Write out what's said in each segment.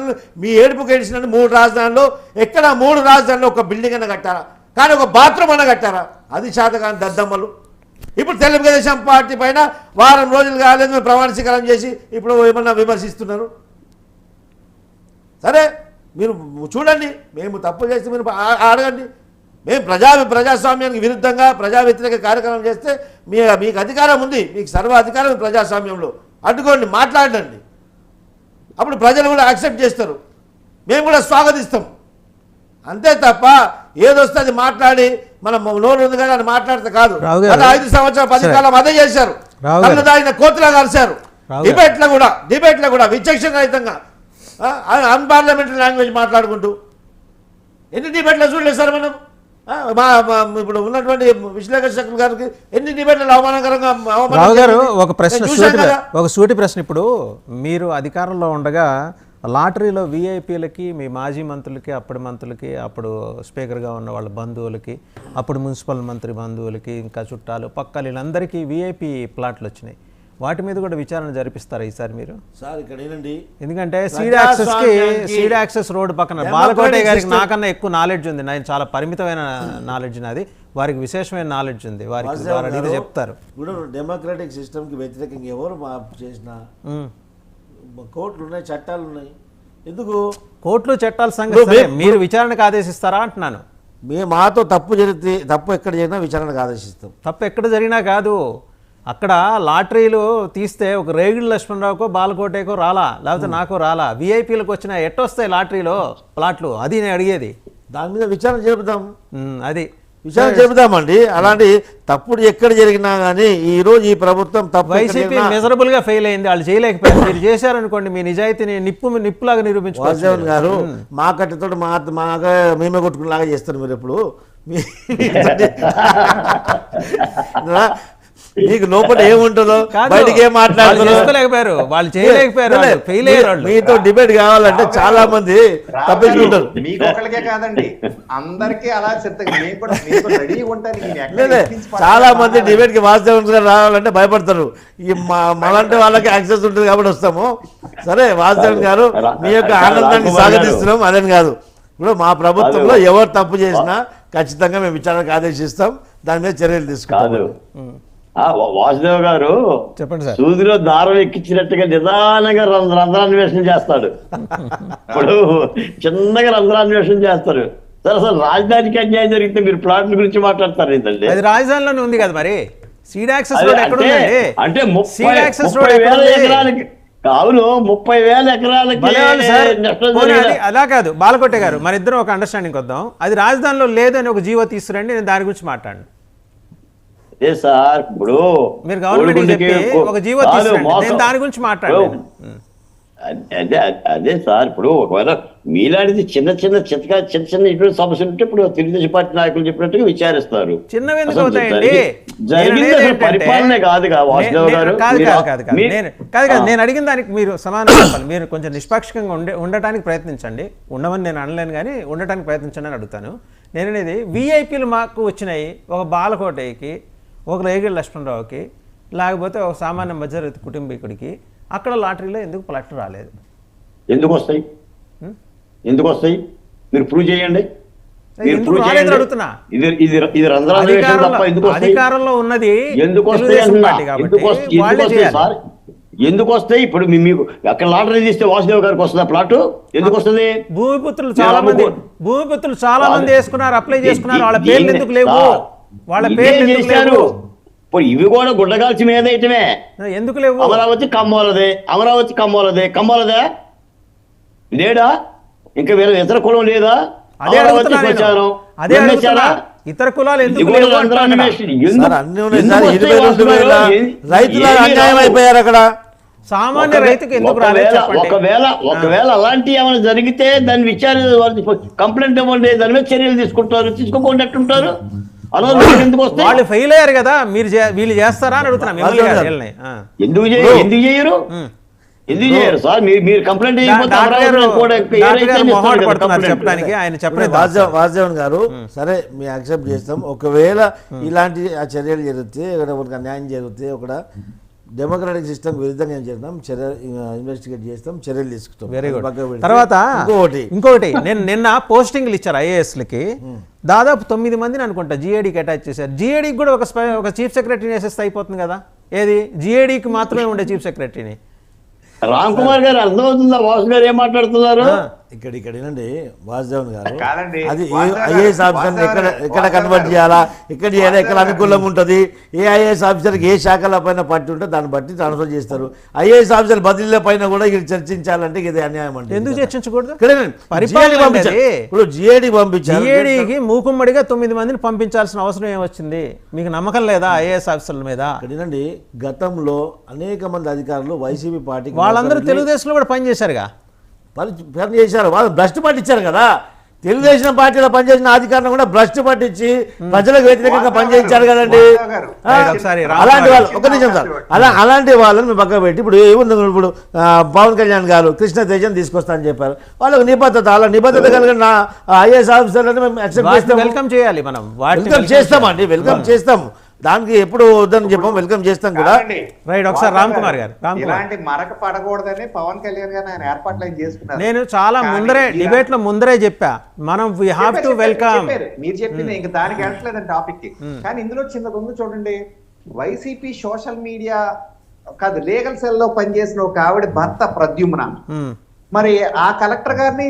రాజధానులు మీ ఏడుపుకి ఏడిచినట్టు 3 రాజధానులు ఎక్కడ 3 రాజధానులు ఒక బిల్డింగ్ అన్న కట్టారా, కానీ ఒక బాత్రూమ్ అన్న కట్టారా? అది శాతకాని దద్దమ్మలు. ఇప్పుడు తెలుగుదేశం పార్టీ పైన వారం రోజులు కాలేదు మేము ప్రమాణ స్వీకారం చేసి ఇప్పుడు ఏమన్నా విమర్శిస్తున్నారు. సరే మీరు చూడండి, మేము తప్పు చేస్తే మీరు అడగండి. మేము ప్రజాస్వామ్యానికి విరుద్ధంగా ప్రజా వ్యతిరేక కార్యక్రమం చేస్తే మీకు అధికారం ఉంది, మీకు సర్వ అధికారం ప్రజాస్వామ్యంలో. అడ్డుకోండి, మాట్లాడండి, అప్పుడు ప్రజలు కూడా యాక్సెప్ట్ చేస్తారు, మేము కూడా స్వాగతిస్తాం. అంతే తప్ప ఏదొస్తే అది మాట్లాడి మనం నోరు ఉంది కదా అని మాట్లాడితే కాదు. గత 5 సంవత్సరాల 10 కాలం అదే చేశారు, కళ్ళు దాగిన కోతులా కలిశారు. డిబేట్లో కూడా విచక్షణ రహితంగా అన్పార్లమెంటరీ లాంగ్వేజ్ మాట్లాడుకుంటూ ఎన్ని డిబేట్లు చూడలేదు సార్ మనం. ఇప్పుడు ఉన్నటువంటి విశ్లేషకులు గారికి ఎన్ని డిబేట్లు అవమానకరంగా. రావు గారు ఒక సూటి ప్రశ్న, ఇప్పుడు మీరు అధికారంలో ఉండగా లాటరీలో వీఐపీలకి, మీ మాజీ మంత్రులకి, అప్పటి మంత్రులకి, అప్పుడు స్పీకర్గా ఉన్న వాళ్ళ బంధువులకి, అప్పుడు మున్సిపల్ మంత్రి బంధువులకి, ఇంకా చుట్టాలు పక్కలు వీళ్ళందరికీ వీఐపీ ప్లాట్లు వచ్చినాయి. వాటి మీద కూడా విచారణ జరిపిస్తారా ఈసారి మీరు? సార్ ఇక్కడ ఏంటండి, ఎందుకంటే సీడ్ యాక్సెస్ రోడ్డు పక్కన బాలకోటయ్య గారికి నాకన్నా ఎక్కువ నాలెడ్జ్ ఉంది, నేను చాలా పరిమితమైన నాలెడ్జ్ నాది, వారికి విశేషమైన నాలెడ్జ్ ఉంది, వారికి అడిగితే చెప్తారు. ఇప్పుడు డెమోక్రటిక్ సిస్టమ్కి వ్యతిరేకంగా ఎవరు చేసినా కోర్టులు ఉన్నాయి, చట్టాలు ఉన్నాయి. ఎందుకు కోర్టులు చట్టాల సంగతి మీరు విచారణకు ఆదేశిస్తారా అంటున్నాను. మాతో తప్పు జరిగితే, తప్పు ఎక్కడ జరిగినా విచారణకు ఆదేశిస్తాం. తప్పు ఎక్కడ జరిగినా కాదు, అక్కడ లాటరీలు తీస్తే ఒక రేగిడి లక్ష్మణరావుకో బాలకోటేకో రాలా, లేకపోతే నాకో రాలా, వీఐపీలకు వచ్చిన ఎట్టొస్తాయి లాటరీలో ప్లాట్లు, అది నేను అడిగేది. దాని మీద విచారణ చెబుతాం, అది విచారణ చెబుతామండి. అలాంటి తప్పుడు ఎక్కడ జరిగినా కానీ ఈరోజు ఈ ప్రభుత్వం తప్పు. వైసీపీ మెజరబుల్ గా ఫెయిల్ అయింది, వాళ్ళు చేయలేకపోయారు. మీరు చేశారనుకోండి, మీ నిజాయితీని నిప్పులాగా నిరూపించుకోవాలి. వాసుదేవన్ గారు మా కట్టెతో మాగా మేమే కొట్టుకునేలాగా చేస్తారు మీరు. ఎప్పుడు మీకు లోపల ఏముంటుందో బయటికి ఏం మాట్లాడుకోలేకపోయారు, వాళ్ళు చేయలేకపోయారు, ఫెయిల్ అయ్యారు. మీతో డిబేట్ కావాలంటే చాలా మంది తప్పించుకుంటారు. మీకొకరికే కాదండి, అందరికీ అలా చాలా మంది డిబేట్ కి వాసుదేవన్ గారు రావాలంటే భయపడతారు. ఈ మలాంటి వాళ్ళకి యాక్సెస్ ఉంటుంది కాబట్టి వస్తాము. సరే వాసుదేవన్ గారు, మీ యొక్క ఆనందాన్ని స్వాగతిస్తున్నాం, అదని కాదు. ఇప్పుడు మా ప్రభుత్వంలో ఎవరు తప్పు చేసినా ఖచ్చితంగా మేము విచారణకు ఆదేశిస్తాం, దాని మీద చర్యలు తీసుకుంటాం. వాసుదేవ్ గారు చెప్పండి సార్. సూదిలో దారం ఎక్కించినట్టుగా నిదానంగా రంధ్రాన్వేషణ చేస్తాడు. ఇప్పుడు చిన్నగా రంధ్రాన్వేషణ చేస్తారు. సార్ అసలు రాజధానికి అన్యాయం జరిగితే మీరు ప్లాట్ల గురించి మాట్లాడతారు ఏంటంటే, అది రాజధానిలోనే ఉంది కదా మరి. సీడ్ యాక్సెస్ రోడ్ ఎక్కడ ఉందండి? అంటే 30,000 ఎకరాలకి, అవును 30,000 ఎకరాలకి. అలా కాదు బాలకోట గారు, మన ఇద్దరం ఒక అండర్స్టాండింగ్ వద్దాం. అది రాజధానిలో లేదని ఒక జీవో తీసుకురండి, నేను దాని గురించి మాట్లాడండి. అదే సార్, ఇప్పుడు మీరు గవర్నమెంట్ చెప్పి ఒక జీవో తీసుకురండి, నేను దాని గురించి మాట్లాడండి. అదే సార్, ఇప్పుడు ఒకవేళ మీలాంటిది చిన్న చిన్న ఇటువంటి సమస్యలు ఉంటే ఇప్పుడు తెలుగుదేశం పార్టీ నాయకులు చెప్పినట్టుగా విచారిస్తారు. పరిపాలనే కాదు నేను అడిగిన దానికి మీరు సమాధానం చెప్పాలి. మీరు కొంచెం నిష్పాక్షికంగా ఉండటానికి ప్రయత్నించండి. ఉండమని నేను అనలేను, కానీ ఉండటానికి ప్రయత్నించండి అని అడుగుతాను. నేను అనేది వీఐపీలు మాకు వచ్చినాయి, ఒక బాలకోటయ్యకి, ఒక రేగిడి లక్ష్మణరావుకి, లేకపోతే ఒక సామాన్య మధ్యతరగతి కుటుంబీకుడికి అక్కడ లాటరీలో ఎందుకు ప్లాట్ రాలేదు? ఎందుకు వస్తాయి మీరు ప్రూవ్ చేయండి. అధికారంలో ఉన్నది ఎందుకు వస్తాయి? ఇప్పుడు మీకు అక్కడ లాటరీ తీస్తే వాసుదేవ్ గారికి వస్తుందా ప్లాట్? ఎందుకు వస్తుంది? భూమిపుత్రులు చాలా మంది వేసుకున్నారు, అప్లై చేసుకున్నారు, వాళ్ళ పేర్లు ఎందుకు లేవు? వాళ్ళ పేర్లు చేశారు. ఇవి కూడా గుడ్డగాల్చి మీద ఇటమే ఎందుకు లేవు? అమరావతి కమ్మోలదే లేడా? ఇంకా వేరే ఇతర కులం లేదా? ఇతర కులాలు ఎందుకు అయిపోయారు అక్కడ? సామాన్య రైతుకి ఎందుకు రాలేదు? ఒకవేళ అలాంటి ఏమైనా జరిగితే దాన్ని కంప్లైంట్ ఇవ్వండి, దాని మీద చర్యలు తీసుకోకుండా ఎట్టుంటారు? వాళ్ళు ఫెయిల్ అయ్యారు కదా, మీరు వీళ్ళు చేస్తారా అని అడుగుతున్నా. ఎందుకు చేయరు సార్? మీరు కంప్లైంట్ చెప్పడానికి ఆయన చెప్పలేదు. వాసుదేవన్ గారు, సరే మేము యాక్సెప్ట్ చేస్తాం. ఒకవేళ ఇలాంటి చర్యలు జరిగితే, ఒకరికి అన్యాయం జరిగితే, డెమోక్రాటిక్ సిస్టమ్ విరుద్ధంగా ఏం చేస్తాం, ఇన్వెస్టిగేట్ చేస్తాం, చర్యలు తీసుకుంటాం. Very good. పక్కకు పెడితే తర్వాత ఇంకొకటి నేను నిన్న పోస్టింగ్లు ఇచ్చారు ఐఏఎస్లకి, దాదాపు 9 మందిని అనుకుంటా జిఏడికి అటాచ్ చేశారు. జిఏడికి కూడా ఒక చీఫ్ సెక్రటరీని వేసేస్తే అయిపోతుంది కదా. ఏది జిఏడికి మాత్రమే ఉండే చీఫ్ సెక్రటరీని. రామ్ కుమార్ గారు అర్థమవుతుందా వాసు గారు ఏం మాట్లాడుతున్నారు? ఇక్కడేనండి వాసుదేవన్ గారు, కాదండి, అది వాసుదేవన్ ఐఏఎస్ గారు, ఆఫీసర్ వాసుదేవన్ ఎక్కడ గారు, కన్వర్ట్ చేయాలా, ఎక్కడ చేయాలా, ఎక్కడ అనుకూలంగా ఉంటుంది, ఏ ఐఏఎస్ ఆఫీసర్కి ఏ శాఖల పైన పట్టి ఉంటే దాన్ని బట్టి ట్రాన్స్ఫర్ చేస్తారు. ఐఏఎస్ ఆఫీసర్ బదిలీల పైన కూడా ఇది చర్చించాలంటే ఇది అన్యాయం అంటే ఎందుకు చర్చించకూడదు? పరిపాలన పంపించారు. ఇప్పుడు జిఏడి పంపించారు. జిఏడికి మూకుమ్మడిగా 9 మందిని పంపించాల్సిన అవసరం ఏమొచ్చింది? మీకు నమ్మకం లేదా ఐఏఎస్ ఆఫీసర్ల మీద? ఇక్కడేనండి, గతంలో అనేక మంది అధికారులు వైసీపీ పార్టీకి వాళ్ళందరూ తెలుగుదేశంలో కూడా పనిచేశారుగా. పని చేశారు, వాళ్ళు భ్రష్టు పట్టించారు కదా. తెలుగుదేశం పార్టీలో పనిచేసిన అధికారులను కూడా భ్రష్టు పట్టించి ప్రజలకు వ్యతిరేకంగా పనిచేయించారు కదండి. అలాంటి వాళ్ళు ఒక నిమిషం సార్, అలాంటి వాళ్ళని మేము పక్కన పెట్టి ఇప్పుడు ఏముంది, ఇప్పుడు పవన్ కళ్యాణ్ గారు కృష్ణ తేజం తీసుకొస్తా అని చెప్పారు. వాళ్ళకి నిబద్ధత, అలా నిబద్ధత కలిగిన ఐఏఎస్ ఆఫీసర్లను మేము యాక్సెప్ట్ చేస్తాం, వెల్కమ్ చేయాలి. మనం వెల్కమ్ చేస్తామండి, వెల్కమ్ చేస్తాం. దానికి ఎప్పుడు వద్దని చెప్పాం, వెల్కమ్ చేస్తాం కూడా. రైట్. ఒకసారి రామ్ కుమార్ గారు, ఇలాంటి మరక పడకూడదని పవన్ కళ్యాణ్ గారు ఆయన ఏర్పాట్లు చేసుకున్నారు. నేను చాలా ముందరే డిబేట్ లో ముందరే చెప్పా, మనం వి హావ్ టు వెల్కమ్. మీరు చెప్పింది ఇంకా దానికి వెళ్ళట్లేదని టాపిక్ కి. కానీ ఇందులో చిన్నది ఉంది చూడండి, వైసీపీ సోషల్ మీడియా కాదు లీగల్ సెల్ లో పనిచేసిన ఒక ఆవిడ భర్త ప్రద్యుమ్న, మరి ఆ కలెక్టర్ గారిని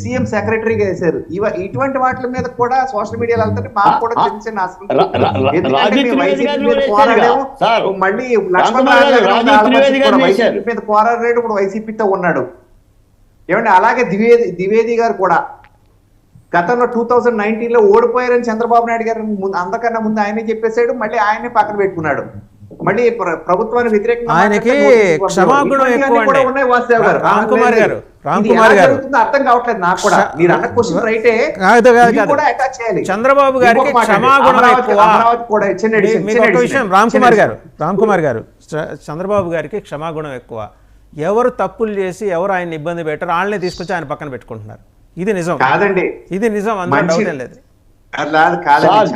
సీఎం సెక్రటరీగా వేశారు. ఇటువంటి వాటి మీద కూడా సోషల్ మీడియాలో వెళ్తే మాకు కూడా చిన్న చిన్న మళ్ళీ వైసీపీ మీద పోరాడాడు, ఇప్పుడు వైసీపీతో ఉన్నాడు. ఏమంటే అలాగే ద్వివేది గారు కూడా గతంలో 2019 లో ఓడిపోయారని చంద్రబాబు నాయుడు గారు అంతకన్నా ముందు ఆయనే చెప్పేశాడు, మళ్ళీ ఆయనే పక్కన పెట్టుకున్నాడు. మళ్ళీ ప్రభుత్వానికి వ్యతిరేకంగా ఆయనకి క్షమాగుణం ఎక్కువ అండి. రామ్ కుమార్ గారు అర్థం కావట్లేదు నాకు కూడా. మీరు అన్న క్వశ్చన్ రైటే, అటాచ్ చేయాలి. చంద్రబాబు గారికి క్షమాగుణం ఎక్కువ. మీకు ఒక విషయం, రామ్ కుమార్ గారు చంద్రబాబు గారికి క్షమాగుణం ఎక్కువ. ఎవరు తప్పులు చేసి ఎవరు ఆయన ఇబ్బంది పెట్టారు వాళ్ళని తీసుకొచ్చి ఆయన పక్కన పెట్టుకుంటున్నారు. ఇది నిజం కాదండి, ఇది నిజం, అందులో డౌట్ ఏం లేదు.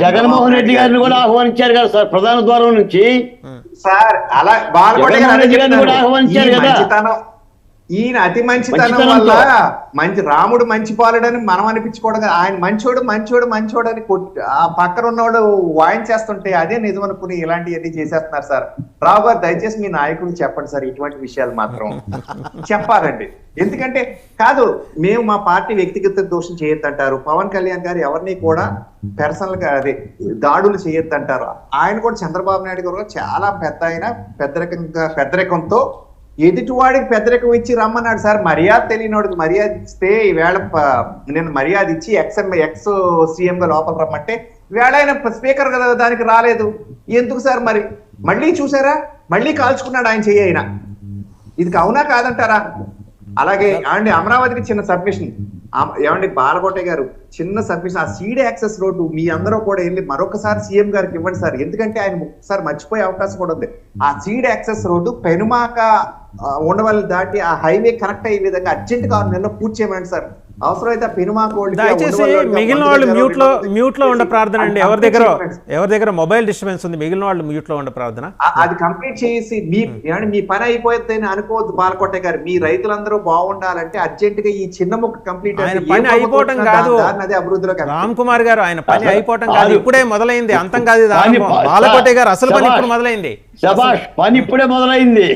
జగన్మోహన్ రెడ్డి గారిని కూడా ఆహ్వానించారు కదా సార్ ప్రధాన ద్వారం నుంచి. సార్ అలా ఆహ్వానించారు కదా. ఈయన అతి మంచితనం వల్ల రాముడు మంచి పాలుడని మనం అనిపించుకోవడం, ఆయన మంచోడు అని ఆ పక్కన ఉన్నవాడు వాయించేస్తుంటే అదే నిజం అనుకుని ఇలాంటివన్నీ చేసేస్తున్నారు సార్. రావు గారు దయచేసి మీ నాయకుడికి చెప్పండి సార్, ఇటువంటి విషయాలు మాత్రం చెప్పాలండి. ఎందుకంటే కాదు, మేము మా పార్టీ వ్యక్తిగత దోషం చేయొద్దంటారు, పవన్ కళ్యాణ్ గారు ఎవరిని కూడా పర్సనల్ గా దాడులు చేయొద్దంటారు. ఆయన కూడా చంద్రబాబు నాయుడు గారు చాలా పెద్దరికంతో ఎదుటివాడికి పెద్దరికం ఇచ్చి రమ్మన్నాడు సార్. మర్యాద తెలియనివాడికి మర్యాద ఇస్తే ఈవేళ నేను మర్యాద ఇచ్చి ఎక్స్ సీఎం గా లోపల రమ్మంటే ఈవేళ ఆయన స్పీకర్ కదా దానికి రాలేదు. ఎందుకు సార్? మరి మళ్ళీ చూసారా, మళ్ళీ కాల్చుకున్నాడు ఆయన చెయ్యి. అయినా ఇది అవునా కాదంటారా? అలాగే అండి అమరావతికి చిన్న సబ్మిషన్, ఏమండి బాలకోటయ్య గారు చిన్న సబ్మిషన్, ఆ సీడ్ యాక్సెస్ రోడ్డు మీ అందరూ కూడా వెళ్ళి మరొకసారి సీఎం గారికి ఇవ్వండి సార్, ఎందుకంటే ఆయన ఒకసారి మర్చిపోయే అవకాశం కూడా ఉంది. ఆ seed access road Penumaka Undavalli దాటి ఆ హైవే కనెక్ట్ అయ్యే విధంగా అర్జెంట్ గా 6 నెలల్లో పూర్తి చేయమండి సార్. అవసరమైతే పెనుమాక దయచేసి మిగిలిన వాళ్ళు మ్యూట్ లో ఉండే ప్రార్థన అండి. ఎవరి దగ్గర మొబైల్ డిస్టర్బెన్స్ ఉంది, మిగిలిన వాళ్ళు మ్యూట్ లో ఉండే ప్రార్థన అది కంప్లీట్ చేసి మీ పని అయిపోతుందని అనుకోవద్దు బాలకోటయ్య గారు. మీ రైతులందరూ బాగుండాలంటే అర్జెంట్ గా ఈ చిన్న ముక్క కంప్లీట్ పని అయిపోవటం కాదు అభివృద్ధిలో. రామ్ కుమార్ గారు ఆయన పని అయిపోవటం కాదు, ఇప్పుడే మొదలైంది, అంతం కాదు. బాలకోటయ్య గారు అసలు పని ఇప్పుడు మొదలైంది. శభాష్, పని ఇప్పుడే మొదలైంది.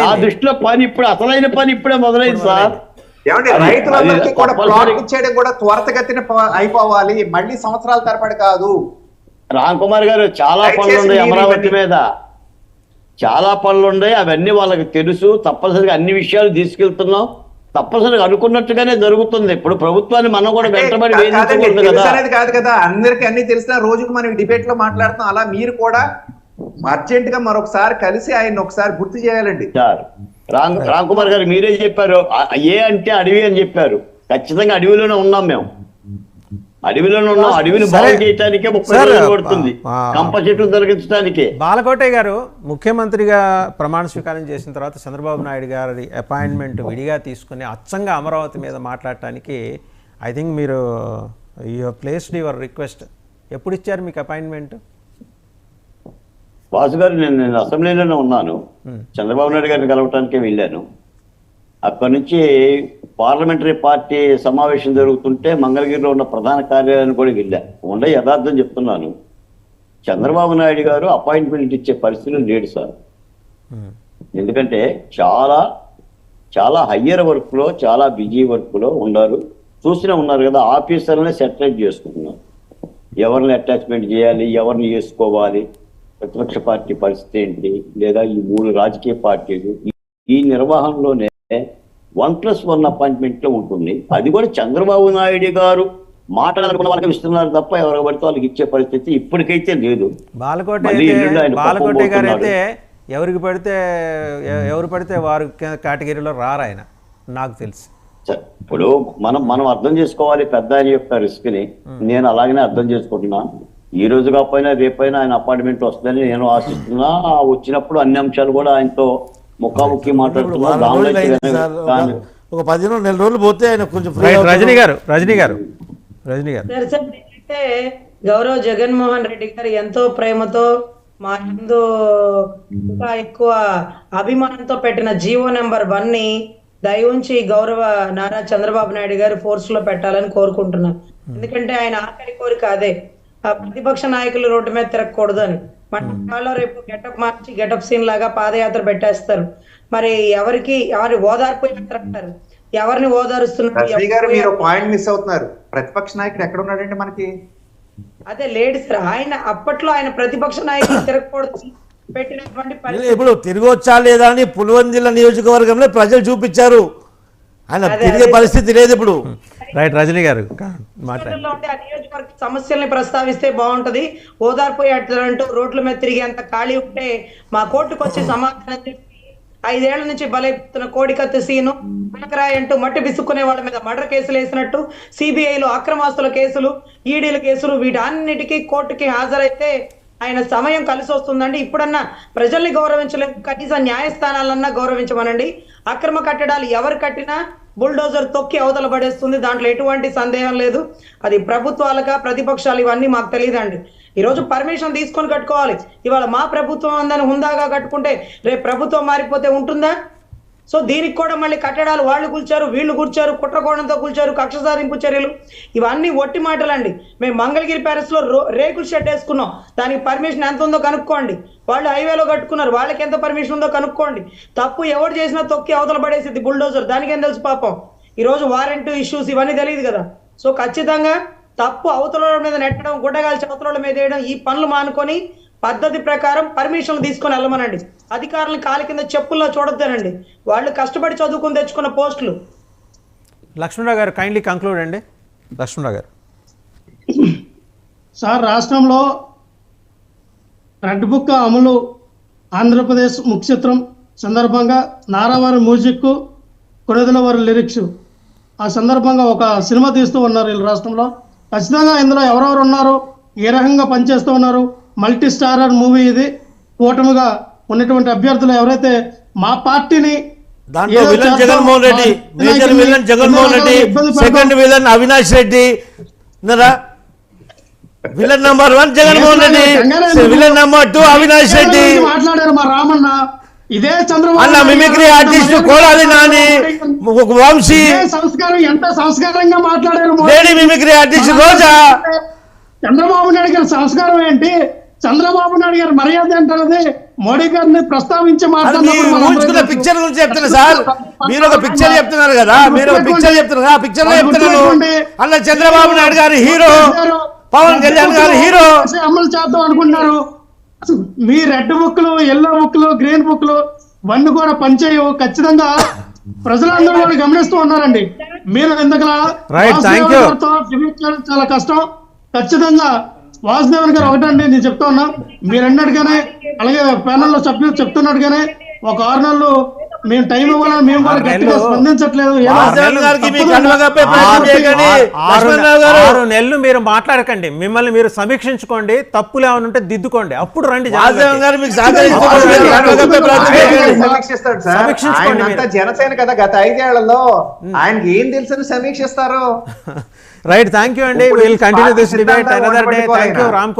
నా దృష్టిలో పని ఇప్పుడు అసలైన పని ఇప్పుడే మొదలైంది సార్. ఏమంటే రైతులందరికీ కూడా ప్లాట్ ఇచ్చేయడం కూడా త్వరతగతిన అయిపోవాలి, మళ్ళీ సంవత్సరాల తరబడి కాదు. రామ్ కుమార్ గారు చాలా పనులు ఉన్నాయి అమరావతి మీద, చాలా పనులు ఉన్నాయి, అవన్నీ వాళ్ళకి తెలుసు. తప్పనిసరిగా అన్ని విషయాలు తీసుకెళ్తున్నాం, తప్పనిసరిగా అనుకున్నట్టుగానే జరుగుతుంది. ఇప్పుడు ప్రభుత్వాన్ని మనం కూడా వెంటబడి వేధించకూడదు కదా. అనేది కాదు కదా, అందరికి అన్ని తెలిసిన రోజుకు మనం డిబేట్ లో మాట్లాడుతున్నాం. అలా మీరు కూడా అర్జెంట్ గా మరొకసారి కలిసి ఆయన ఒకసారి గుర్తు చేయాలండి. రామ్ కుమార్ గారు మీరే చెప్పారు, ఏ అంటే అడవి అని చెప్పారు. ఖచ్చితంగా అడవిలోనే ఉన్నాం, మేము అడవిలోనే ఉన్నాం. అడవిని బాగు చేయడానికే 30 రోజులు పడుతుంది, కంప చెట్లు తొలగించడానికి. బాలకోటయ్య గారు ముఖ్యమంత్రిగా ప్రమాణ స్వీకారం చేసిన తర్వాత చంద్రబాబు నాయుడు గారి అపాయింట్మెంట్ విడిగా తీసుకుని అచ్చంగా అమరావతి మీద మాట్లాడటానికి ఐ థింక్ మీరు యూ ప్లేస్డ్ యువర్ రిక్వెస్ట్. ఎప్పుడు ఇచ్చారు మీకు అపాయింట్మెంట్? వాసు గారు, నేను అసెంబ్లీలోనే ఉన్నాను. చంద్రబాబు నాయుడు గారిని కలవటానికే వెళ్ళాను. అక్కడి నుంచి పార్లమెంటరీ పార్టీ సమావేశం జరుగుతుంటే మంగళగిరిలో ఉన్న ప్రధాన కార్యాలయాన్ని కూడా వెళ్ళా. ఉండే యథార్థం చెప్తున్నాను, చంద్రబాబు నాయుడు గారు అపాయింట్మెంట్ ఇచ్చే పరిస్థితులు లేడు సార్. ఎందుకంటే చాలా చాలా హయ్యర్ వర్క్లో, చాలా బిజీ వర్క్లో ఉన్నారు. ఉన్నారు కదా, ఆఫీసర్లనే సెటిలైట్ చేసుకుంటున్నారు. ఎవరిని అటాచ్మెంట్ చేయాలి, ఎవరిని చేసుకోవాలి, ప్రతిపక్ష పార్టీ పరిస్థితి ఏంటి, లేదా ఈ 3 రాజకీయ పార్టీలు, ఈ నిర్వహణలోనే 1+1 అపాయింట్మెంట్ లో ఉంటుంది. అది కూడా చంద్రబాబు నాయుడు గారు మాట్లాడాలనుకున్న వాళ్ళకి ఇస్తున్నారు తప్ప ఎవరికి పడితే వాళ్ళకి ఇచ్చే పరిస్థితి ఇప్పటికైతే లేదు. బాలకోటే గారు అయితే ఎవరు పడితే వారు కేటగిరీలో రారు ఆయన, నాకు తెలుసు. ఇప్పుడు మనం అర్థం చేసుకోవాలి పెద్ద ఆయన యొక్క రిస్క్ ని. నేను అలాగనే అర్థం చేసుకుంటున్నా. ఈ రోజు కాకపోయినా రేపైనా ఆయన అపాయింట్మెంట్ వస్తుందని నేను ఆశిస్తున్నా. వచ్చినప్పుడు అన్ని అంశాలు కూడా ఆయనతో ముఖాముఖి మాట్లాడుతున్నా. ఒక 10 నెల రోజులు పోతే ఆయన కొంచెం రజనీ గారు అయితే గౌరవ జగన్మోహన్ రెడ్డి గారు ఎంతో ప్రేమతో మా ముందు ఇంకా ఎక్కువ అభిమానంతో పెట్టిన జీవో నెంబర్ 1 ని దయవుంచి గౌరవ నారా చంద్రబాబు నాయుడు గారు ఫోర్స్ లో పెట్టాలని కోరుకుంటున్నాను. ఎందుకంటే ఆయన ఆఖరి కోరిక అదే, ప్రతిపక్ష నాయకులు రోడ్డు మీద తిరగకూడదు అని. మన రేపు గెటప్ మార్చి గెటప్ సీన్ లాగా పాదయాత్ర పెట్టేస్తారు. మరి ఎవరి ఓదార్పు అంటారు, ఎవరిని ఓదారుస్తున్నారు? మీరు పాయింట్ మిస్ అవుతున్నారు. ప్రతిపక్ష నాయకుడు ఎక్కడ ఉన్నాడండి మనకి? అదే లేడు సార్. ఆయన అప్పట్లో ఆయన ప్రతిపక్ష నాయకులు తిరగకూడదు పెట్టినటువంటి ఇప్పుడు తిరిగి వచ్చా లేదా అని పులివెందుల నియోజకవర్గంలో ప్రజలు చూపించారు. ఆయన తిరిగే పరిస్థితి లేదు ఇప్పుడు. రైట్, రజనీ గారు నియోజకవర్గ సమస్యల్ని ప్రస్తావిస్తే బాగుంటది. ఓదార్పు అంటూ రోడ్ల మీద తిరిగేంత ఖాళీ ఉంటే మా కోర్టుకు వచ్చి సమాధానం చెప్పి 5 ఏళ్ల నుంచి బలైపోతున్న కోడికత్తి సీను మనకరాయి అంటూ మట్టి బిసుక్కునే వాళ్ళ మీద మర్డర్ కేసులు వేసినట్టు, సిబిఐలో అక్రమాస్తుల కేసులు, ఈడీల కేసులు, వీటన్నిటికీ కోర్టుకి హాజరైతే ఆయన సమయం కలిసి వస్తుందండి. ఇప్పుడన్నా ప్రజల్ని గౌరవించలేదు, కనీసం న్యాయస్థానాలన్నా గౌరవించమనండి. అక్రమ కట్టడాలు ఎవరు కట్టినా బుల్డోజర్ తొక్కి అవతల పడేస్తుంది, దాంట్లో ఎటువంటి సందేహం లేదు. అది ప్రభుత్వాలుగా ప్రతిపక్షాలు ఇవన్నీ మాకు తెలియదండి. ఈరోజు పర్మిషన్ తీసుకొని కట్టుకోవాలి. ఇవాళ మా ప్రభుత్వం ఉందని హుందాగా కట్టుకుంటే రేపు ప్రభుత్వం మారిపోతే ఉంటుందా? సో దీనికి కూడా మళ్ళీ కట్టడాలు వాళ్ళు కూల్చారు, వీళ్ళు కూర్చారు, కుట్రకోణంతో కూల్చారు, కక్ష సాధింపు చర్యలు, ఇవన్నీ ఒట్టి మాటలండి. మేము మంగళగిరి ప్యాలెస్ లో రేకుల షెడ్ వేసుకున్నాం, దానికి పర్మిషన్ ఎంత ఉందో కనుక్కోండి. వాళ్ళు హైవేలో కట్టుకున్నారు, వాళ్ళకి ఎంత పర్మిషన్ ఉందో కనుక్కోండి. తప్పు ఎవరు చేసినా తొక్కి అవతల పడేసింది బుల్డోజర్, దానికేం తెలుసు పాపం. ఈరోజు వారెంట్ ఇష్యూస్ ఇవన్నీ తెలియదు కదా. సో ఖచ్చితంగా తప్పు అవతల మీద నెట్టడం, గుడ్డగాల్చి అవతల మీద వేయడం, ఈ పనులు మానుకొని పద్ధతి ప్రకారం పర్మిషన్లు తీసుకొని వెళ్ళమనండి. అధికారులను కాలి కింద చెప్పుల్లో చూడొద్దనండి. వాళ్ళు కష్టపడి చదువుకుని తెచ్చుకున్న పోస్టులు. లక్ష్మణరావు గారు కైండ్లీ కంక్లూడ్ అండి. లక్ష్మణరావు గారు. సార్, రాష్ట్రంలో రెడ్ బుక్ అమలు ఆంధ్రప్రదేశ్ ముఖ్య చిత్రం సందర్భంగా నారావారి మ్యూజిక్, కొడెదల వారి లిరిక్స్ ఆ సందర్భంగా ఒక సినిమా తీస్తూ ఉన్నారు వీళ్ళు రాష్ట్రంలో. ఖచ్చితంగా ఇందులో ఎవరెవరు ఉన్నారు, ఏ రకంగా పనిచేస్తూ ఉన్నారు, మల్టీ స్టారర్ మూవీ ఇది. కూటమిగా ఉన్నటువంటి అభ్యర్థులు ఎవరైతే మా పార్టీని దాంట్లో villain Jaganmohan Reddy, major villain Jaganmohan Reddy, second villain Avinash Reddy, villain number 1 Jaganmohan Reddy, villain number 2 Avinash Reddy. మాట్లాడారు మా రామన్న. ఇదే చంద్రబాబు అన్న మిమిక్రీ ఆర్టిస్ట్ కోలాది నాని, వంశీ సంస్కారం, ఎంత సంస్కారంగా మాట్లాడారు. లేడీ మిమిక్రీ ఆర్టిస్ట్ రోజా. చంద్రబాబు నాయుడు గారి సంస్కారం ఏంటి, చంద్రబాబు నాయుడు గారి మర్యాద ఏంటన్నది మోడీ గారిని ప్రస్తావించి ఊహించుకున్న పిక్చర్ గురించి చెప్తున్నా సార్. మీరు ఒక పిక్చర్ చెప్తున్నారు కదా, మీరు ఒక పిక్చర్ చెప్తున్నారు, ఆ పిక్చర్ లో చెప్తున్నాను. అలా చంద్రబాబు నాయుడు గారు హీరో, పవన్ కళ్యాణ్ గారు హీరో. అమలు చేద్దాం అనుకుంటున్నారు. మీ రెడ్ బుక్లు, ఎల్లో బుక్లు, గ్రీన్ బుక్లు ఇవన్నీ కూడా పనిచేయవు. ఖచ్చితంగా ప్రజలందరూ కూడా గమనిస్తూ ఉన్నారండి. మీరు ఎందుకలా చాలా కష్టం. ఖచ్చితంగా వాసుదేవన్ గారు ఒకటండి, నేను చెప్తా ఉన్నా, మీరు అన్నట్టుగానే అలాగే ప్యానెల్లో సభ్యులు చెప్తున్నట్టుగానే ఒక 6 నెలలు మేము టైం ఇవ్వాలని మేము కూడా గట్టిగా స్పందించట్లేదు. 6 నెలలు మీరు మాట్లాడకండి, మిమ్మల్ని మీరు సమీక్షించుకోండి, తప్పులు ఏమైనా ఉంటే దిద్దుకోండి, అప్పుడు రండి. జనసేన కదా గత 5 ఏళ్లలో ఆయనకి ఏం తెలుసని సమీక్షిస్తారు. రైట్, థ్యాంక్ యూ అండి. Will continue this debate another day. Thank you Ram Kumar.